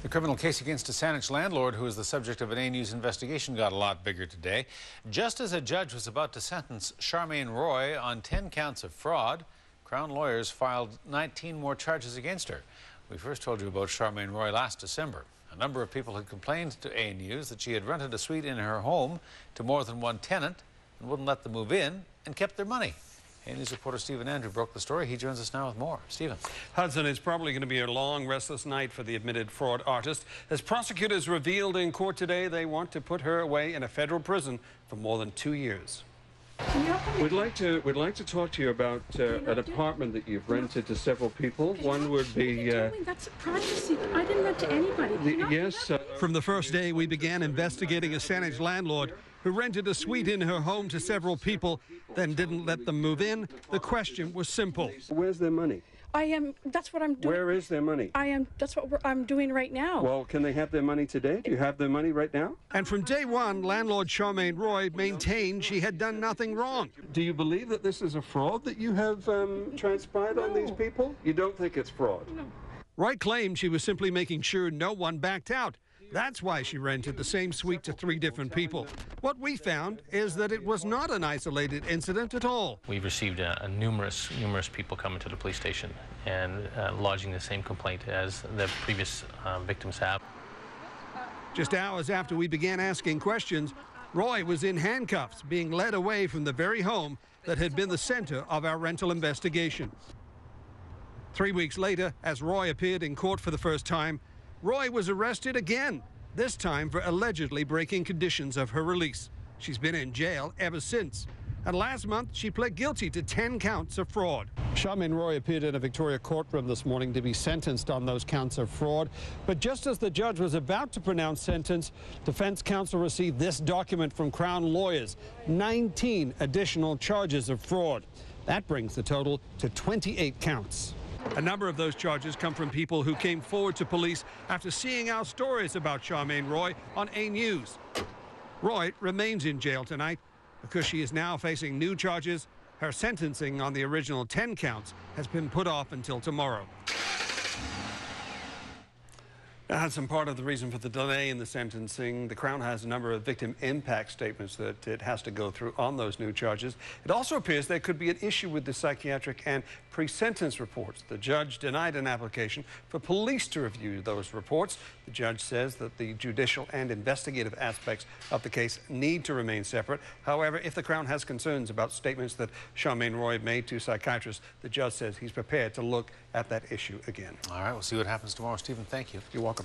The criminal case against a Saanich landlord who is the subject of an A News investigation got a lot bigger today. Just as a judge was about to sentence Charmaine Roy on 10 counts of fraud, Crown lawyers filed 19 more charges against her. We first told you about Charmaine Roy last December. A number of people had complained to A News that she had rented a suite in her home to more than one tenant and wouldn't let them move in and kept their money. A News reporter Stephen Andrew broke the story. He joins us now with more. Stephen. Hudson, is probably going to be a long, restless night for the admitted fraud artist. As prosecutors revealed in court today, they want to put her away in a federal prison for more than 2 years. We'd like to talk to you about an apartment that you've rented to several people. One would be... That's privacy. I didn't rent to anybody. Yes. From the first day, we began investigating a Saanich landlord who rented a suite in her home to several people, then didn't let them move in. The question was simple. Where's their money? That's what I'm doing. Where is their money? That's what I'm doing right now. Well, can they have their money today? Do you have their money right now? And from day one, landlord Charmaine Roy maintained she had done nothing wrong. Do you believe that this is a fraud that you have transpired on these people? You don't think it's fraud? No. Roy claimed she was simply making sure no one backed out. That's why she rented the same suite to 3 different people. What we found is that it was not an isolated incident at all. We've received numerous people coming to the police station and lodging the same complaint as the previous victims have. Just hours after we began asking questions, Roy was in handcuffs, being led away from the very home that had been the center of our rental investigation. 3 weeks later, as Roy appeared in court for the first time, Roy was arrested again, this time for allegedly breaking conditions of her release. She's been in jail ever since. And last month, she pled guilty to 10 counts of fraud. Charmaine Roy appeared in a Victoria courtroom this morning to be sentenced on those counts of fraud. But just as the judge was about to pronounce sentence, defense counsel received this document from Crown lawyers, 19 additional charges of fraud. That brings the total to 28 counts. A number of those charges come from people who came forward to police after seeing our stories about Charmaine Roy on A News. Roy remains in jail tonight because she is now facing new charges. Her sentencing on the original 10 counts has been put off until tomorrow. That's some part of the reason for the delay in the sentencing. The Crown has a number of victim impact statements that it has to go through on those new charges. It also appears there could be an issue with the psychiatric and pre-sentence reports. The judge denied an application for police to review those reports. The judge says that the judicial and investigative aspects of the case need to remain separate. However, if the Crown has concerns about statements that Charmaine Roy made to psychiatrists, the judge says he's prepared to look at that issue again. All right, we'll see what happens tomorrow. Stephen, thank you. You're welcome.